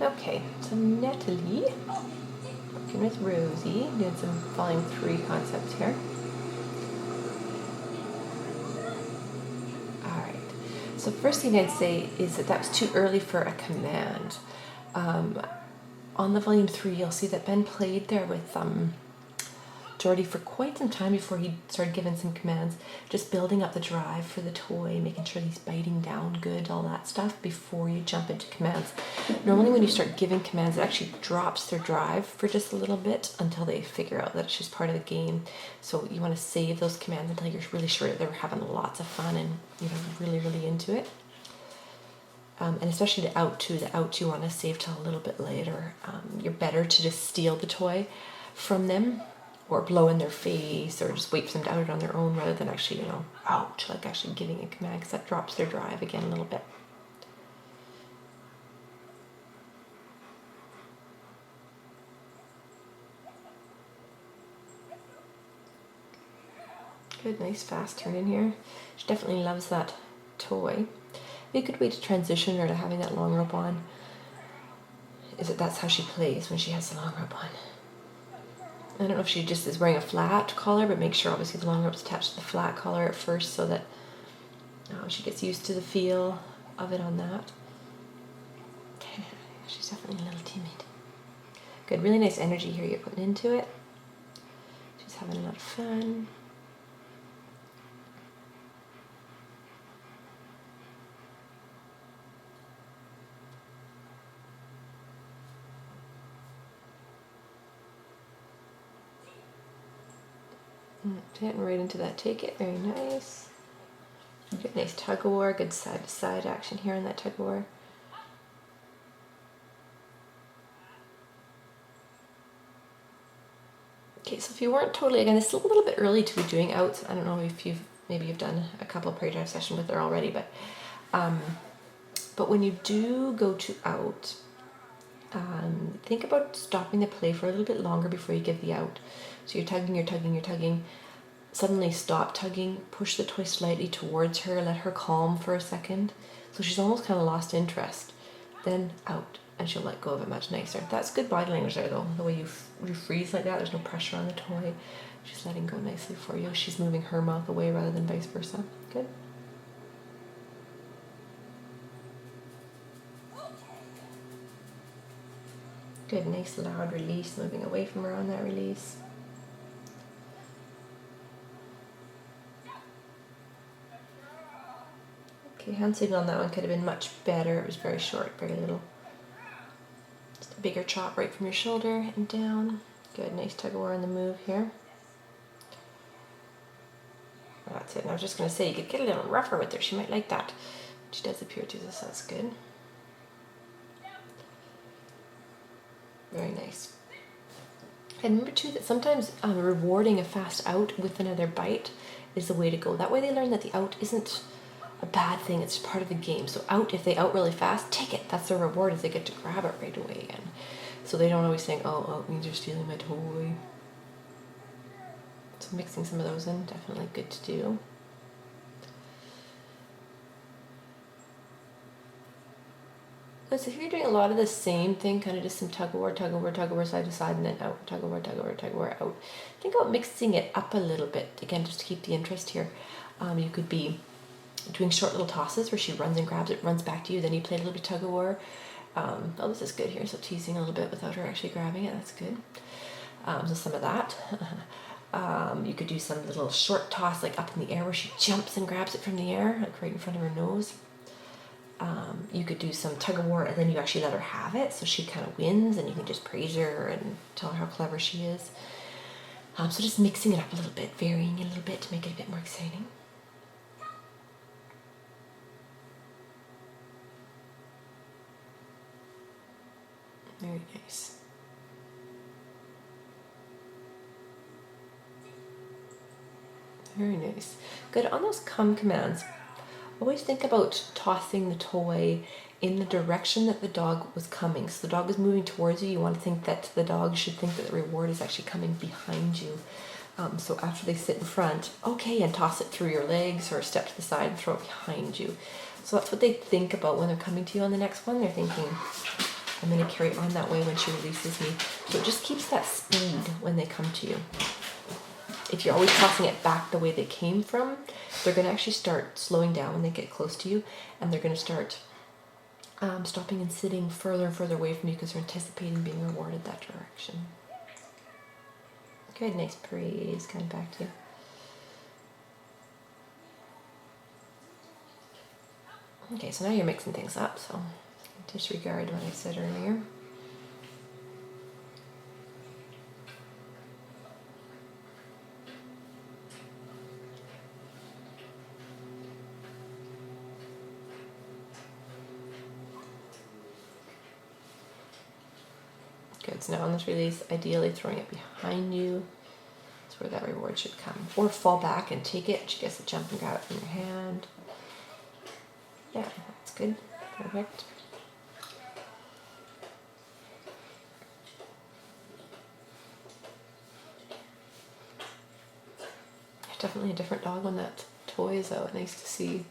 Okay, so Natalie, working with Rosie, doing some volume 3 concepts here. Alright, so first thing I'd say is that was too early for a command. On the volume 3, you'll see that Ben played there with Jordy for quite some time before he started giving some commands, just building up the drive for the toy, making sure he's biting down good, all that stuff before you jump into commands. Normally when you start giving commands, it actually drops their drive for just a little bit until they figure out that it's just part of the game. So you want to save those commands until you're really sure that they're having lots of fun and really, really into it. And especially the out too. The out you want to save till a little bit later. You're better to just steal the toy from them, or blow in their face, or just wait for them to out it on their own rather than actually, ouch, like actually giving a command, because that drops their drive again a little bit. Good, nice fast turn in here. She definitely loves that toy. A good way to transition her to having that long rope on is that's how she plays when she has the long rope on. I don't know if she just is wearing a flat collar, but make sure obviously the long rope's attached to the flat collar at first so that she gets used to the feel of it on that. She's definitely a little timid. Good, really nice energy here you're putting into it. She's having a lot of fun. Getting right into that take it, very nice. Good, nice tug of war, good side to side action here on that tug of war. Okay, so if you weren't totally, again, it's a little bit early to be doing outs. I don't know if maybe you've done a couple of pre-drive sessions with her already, but when you do go to out, think about stopping the play for a little bit longer before you give the out. So you're tugging, you're tugging, you're tugging. Suddenly stop tugging, push the toy slightly towards her, let her calm for a second. So she's almost kind of lost interest. Then out, and she'll let go of it much nicer. That's good body language there though, the way you freeze like that, there's no pressure on the toy. She's letting go nicely for you. She's moving her mouth away rather than vice versa. Good. Good, nice loud release, moving away from her on that release. Okay, hand signal on that one could have been much better. It was very short, very little. Just a bigger chop right from your shoulder and down. Good, nice tug of war on the move here. That's it. And I was just going to say, you could get a little rougher with her. She might like that. She does appear to, so that's good. Very nice. And remember too that sometimes rewarding a fast out with another bite is the way to go. That way they learn that the out isn't a bad thing, it's part of the game. So out, if they out really fast, take it. That's their reward, is they get to grab it right away again. So they don't always think, oh, out means you're stealing my toy. So mixing some of those in, definitely good to do. So if you're doing a lot of the same thing, kind of just some tug of war, tug of war, tug of war, side to side, and then out, tug of war, tug of war, tug of war, out. Think about mixing it up a little bit, again, just to keep the interest here. You could be doing short little tosses where she runs and grabs it, runs back to you, then you play a little bit tug of war. Oh, this is good here, so teasing a little bit without her actually grabbing it, that's good. So some of that. You could do some little short toss, like up in the air, where she jumps and grabs it from the air, like right in front of her nose. You could do some tug of war, and then you actually let her have it, so she kind of wins, and you can just praise her and tell her how clever she is. So just mixing it up a little bit, varying it a little bit to make it a bit more exciting. Very nice. Very nice. Good. On those come commands, always think about tossing the toy in the direction that the dog was coming. So the dog is moving towards you. You want to think that the dog should think that the reward is actually coming behind you. So after they sit in front, okay, and toss it through your legs or step to the side and throw it behind you. So that's what they think about when they're coming to you on the next one. They're thinking, I'm going to carry on that way when she releases me. So it just keeps that speed when they come to you. If you're always tossing it back the way they came from, they're going to actually start slowing down when they get close to you, and they're going to start stopping and sitting further and further away from you because they're anticipating being rewarded that direction. Good, nice praise. Coming back to you. Okay, so now you're mixing things up, so disregard what I said earlier. Good, so now on this release, ideally throwing it behind you. That's where that reward should come. Or fall back and take it. She gets to jump and grab it from your hand. Yeah, that's good. Perfect. Definitely a different dog when that toy is out. Nice to see.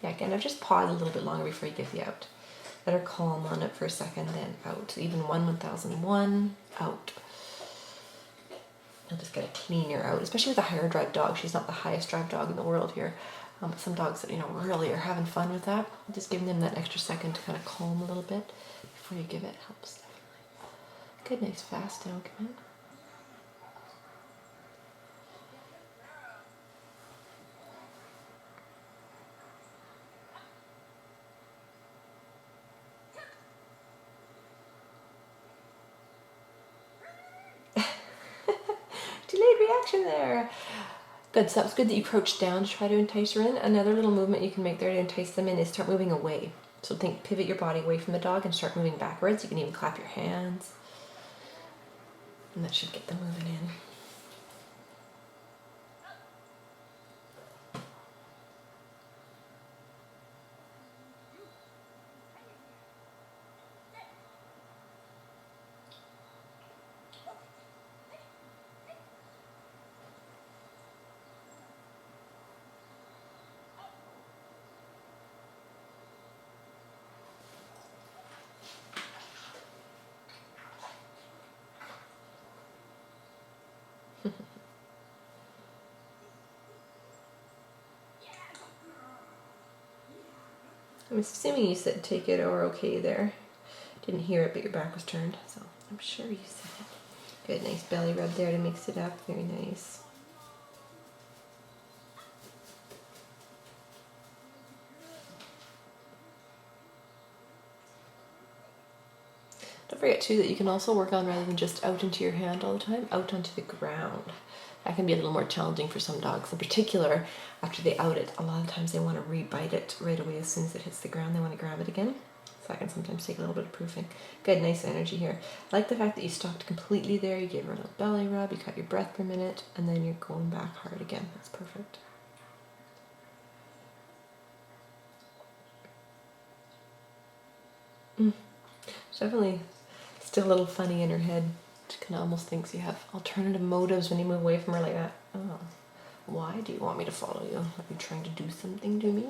Yeah, again, I've just paused a little bit longer before you give the out. Let her calm on it for a second, then out. Even 1001, out. You'll just get a cleaner out, especially with a higher drive dog. She's not the highest drive dog in the world here. But some dogs that, really are having fun with that. Just giving them that extra second to kind of calm a little bit before you give it helps definitely. Good, nice fast down command. Delayed reaction there. Good, so that was good that you crouched down to try to entice her in. Another little movement you can make there to entice them in is start moving away. So pivot your body away from the dog and start moving backwards. You can even clap your hands. And that should get them moving in. I'm assuming you said take it or okay there. Didn't hear it, but your back was turned, so I'm sure you said it. Good, nice belly rub there to mix it up. Very nice. Don't forget too that you can also work on, rather than just out into your hand all the time, out onto the ground. That can be a little more challenging for some dogs. In particular, after they out it, a lot of times they want to re-bite it right away as soon as it hits the ground. They want to grab it again. So that can sometimes take a little bit of proofing. Good, nice energy here. I like the fact that you stopped completely there. You gave her a little belly rub, you caught your breath per minute, and then you're going back hard again. That's perfect. It's definitely still a little funny in her head. She kind of almost thinks you have alternative motives when you move away from her like that. Oh, why do you want me to follow you? Are you trying to do something to me?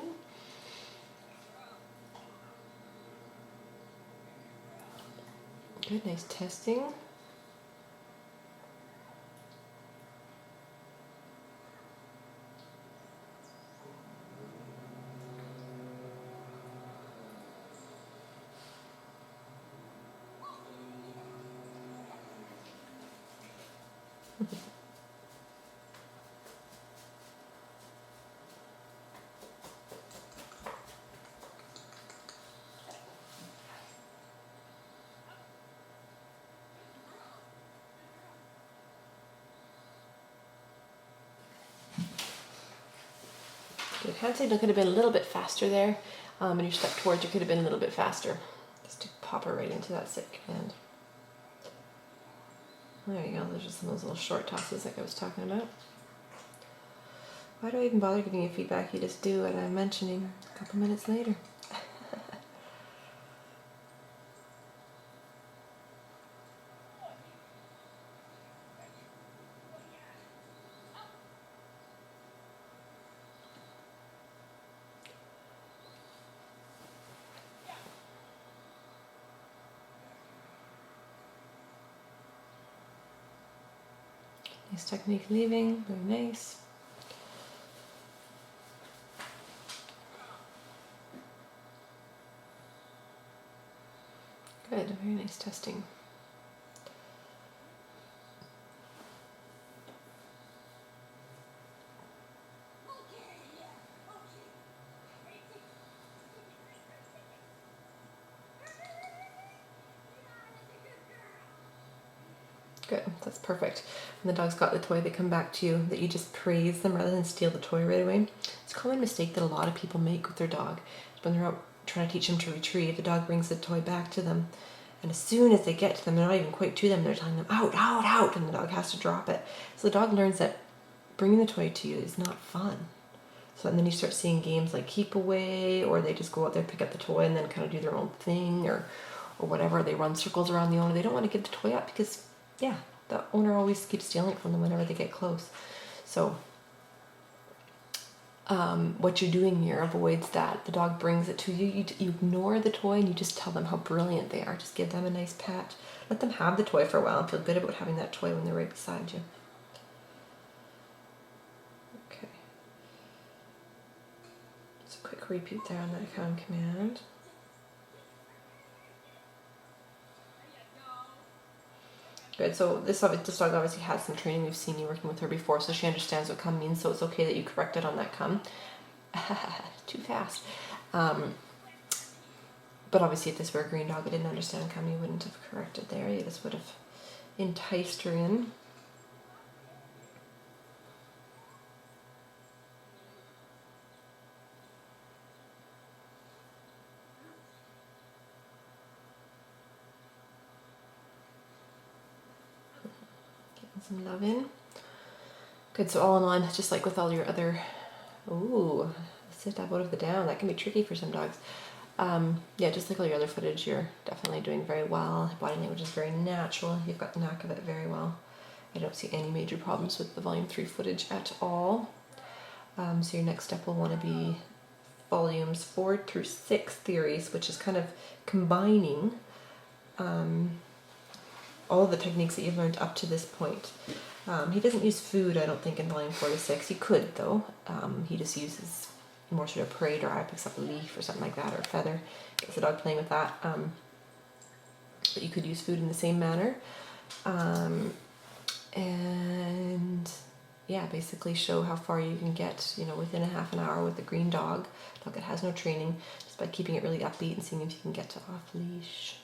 Good, nice testing. Good. Hand signal could have been a little bit faster there, and your step towards her could have been a little bit faster, just to pop her right into that sit command. There you go. Those are some of those little short tosses like I was talking about. Why do I even bother giving you feedback? You just do what I'm mentioning a couple minutes later. Nice technique leaving, very nice. Good, very nice testing. Good, that's perfect. When the dog's got the toy, they come back to you, that you just praise them rather than steal the toy right away. It's a common mistake that a lot of people make with their dog. When they're out trying to teach them to retrieve, the dog brings the toy back to them. And as soon as they get to them, they're not even quite to them, they're telling them, out, out, out, and the dog has to drop it. So the dog learns that bringing the toy to you is not fun. So and then you start seeing games like keep away, or they just go out there, pick up the toy, and then kind of do their own thing, or whatever. They run circles around the owner. They don't want to give the toy up because, yeah, the owner always keeps stealing it from them whenever they get close. So what you're doing here avoids that. The dog brings it to you. You ignore the toy and you just tell them how brilliant they are. Just give them a nice pat. Let them have the toy for a while and feel good about having that toy when they're right beside you. Okay. Just a quick repeat there on that count command. Good, so this dog obviously has some training. We've seen you working with her before, so she understands what come means, so it's okay that you corrected on that come. Too fast. But obviously if this were a green dog that didn't understand come, you wouldn't have corrected there. You just would have enticed her in. Some love in. Good, so all in all, just like with all your other, ooh, sit up out of the down, that can be tricky for some dogs. Yeah, just like all your other footage, you're definitely doing very well. Body language is very natural. You've got the knack of it very well. I don't see any major problems with the volume 3 footage at all. So your next step will want to be volumes 4 through 6 theories, which is kind of combining all the techniques that you've learned up to this point. He doesn't use food, I don't think, in volume 4 to 6. He could, though. He just uses more sort of prey, or picks up a leaf or something like that, or a feather. Gets the dog playing with that. But you could use food in the same manner. And yeah, basically show how far you can get, within a half an hour with the green dog that has no training, just by keeping it really upbeat and seeing if you can get to off leash.